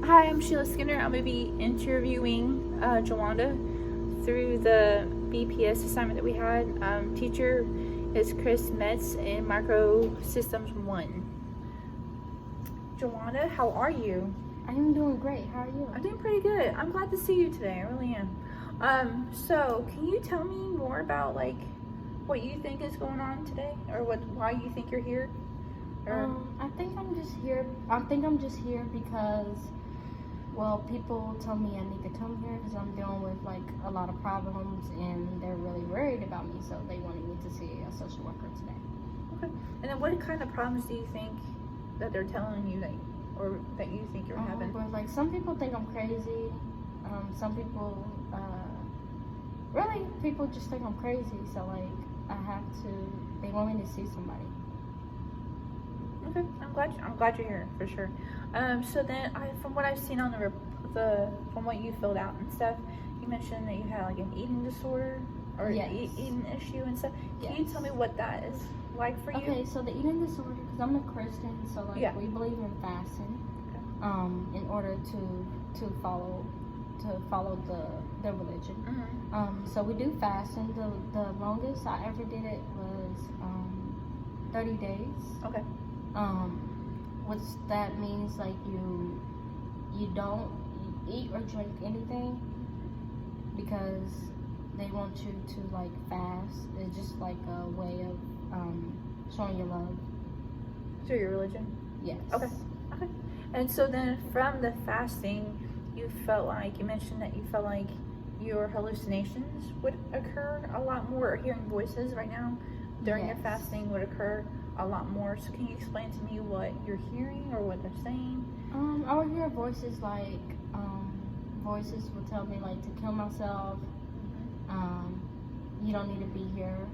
Hi, I'm Sheila Skinner. I'm going to be interviewing Jawanda through the BPS assignment that we had. Teacher is Chris Metz in Microsystems 1. Jawanda, how are you? I'm doing great. How are you? I'm doing pretty good. I'm glad to see you today. I really am. So can you tell me more about what you think is going on today, or why you think you're here? I think I'm just here. Because, well, people tell me I need to come here because I'm dealing with a lot of problems, and they're really worried about me. So they wanted me to see a social worker today. Okay. And then what kind of problems do you think that they're telling you that you think you're having? But some people think I'm crazy. Some people, really, people just think I'm crazy. So they want me to see somebody. Okay, I'm glad you're here for sure. So then, from what I've seen on from what you filled out and stuff, you mentioned that you had an eating disorder or Yes. eating issue and stuff. Can Yes. you tell me what that is like for you? Okay, so the eating disorder, because I'm a Christian, so Yeah. we believe in fasting, in order to follow the religion. Mm-hmm. So we do fasting. The longest I ever did it was 30 days. Okay. Which that means you don't eat or drink anything because they want you to fast. It's just a way of showing your love. Through your religion? Yes. Okay. And so then from the fasting, you mentioned that you felt like your hallucinations would occur a lot more, or hearing voices right now during your Yes. fasting would occur a lot more. So can you explain to me what you're hearing or what they're saying? I would hear voices voices would tell me to kill myself. You don't need to be here.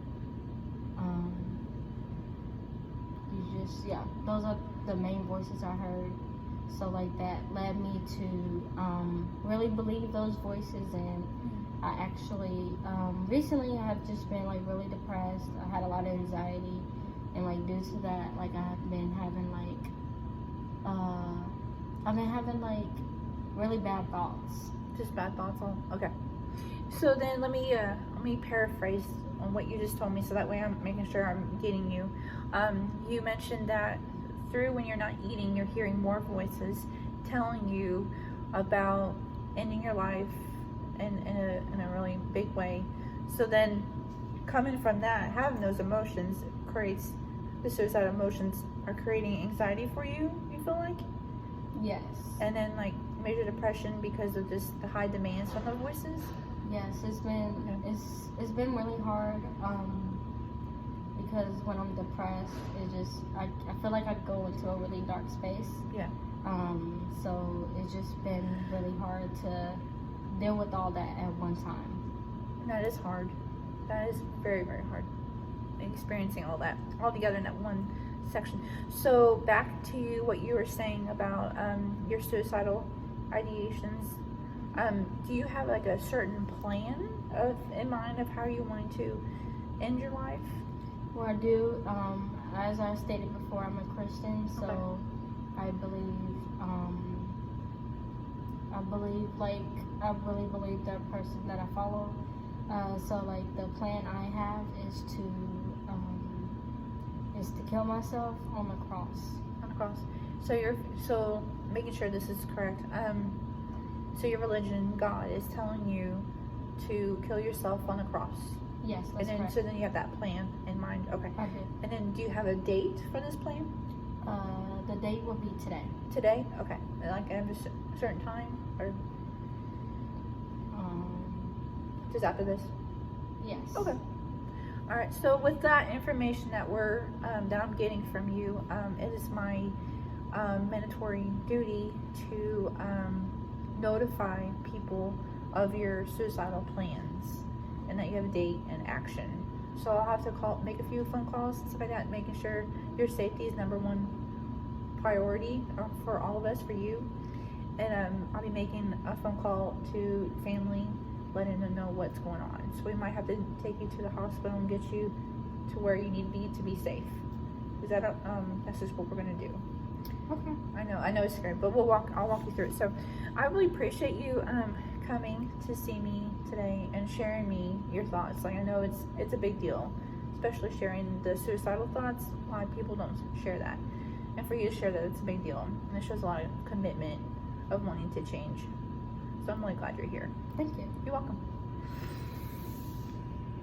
Those are the main voices I heard. So that led me to really believe those voices, and I actually recently I have just been really depressed. I had a lot of anxiety, and due to that I've been having really bad thoughts. Just bad thoughts all okay. So then let me paraphrase on what you just told me, so that way I'm making sure I'm getting you. You mentioned that when you're not eating, you're hearing more voices telling you about ending your life in a really big way. So then coming from that, having those emotions creates the suicidal emotions are creating anxiety for you feel like? Yes. And then major depression because of just the high demands from the voices? Yes, it's been really hard, because when I'm depressed, I feel like I go into a really dark space. Yeah. So it's just been really hard to deal with all that at one time. And that is hard. That is very, very hard. Experiencing all that all together in that one section. So back to what you were saying about your suicidal ideations. Do you have a certain plan in mind of how you want to end your life? Well, I do. As I stated before, I'm a Christian, so Okay. I really believe the person that I follow. So the plan I have is to kill myself on the cross. On the cross. So making sure this is correct. So your religion, God, is telling you to kill yourself on the cross. Yes, that's correct. So then you have that plan in mind. Okay. I do. And then do you have a date for this plan? The date will be today. Today? Okay. At a certain time, or just after this? Yes. Okay. All right. So with that information that I'm getting from you, it is my mandatory duty to notify people of your suicidal plans and that you have a date and action. So I'll have to make a few phone calls and stuff like that, making sure your safety is number one priority for all of us, for you. And I'll be making a phone call to family, letting them know what's going on. So we might have to take you to the hospital and get you to where you need to be safe. Is that that's just what we're gonna do. Okay. I know it's scary, but I'll walk you through it. So I really appreciate you coming to see me today and sharing me your thoughts. Like, I know it's a big deal, especially sharing the suicidal thoughts. A lot of people don't share that, and for you to share that, it's a big deal, and it shows a lot of commitment of wanting to change. So I'm really glad you're here. Thank you. You're welcome.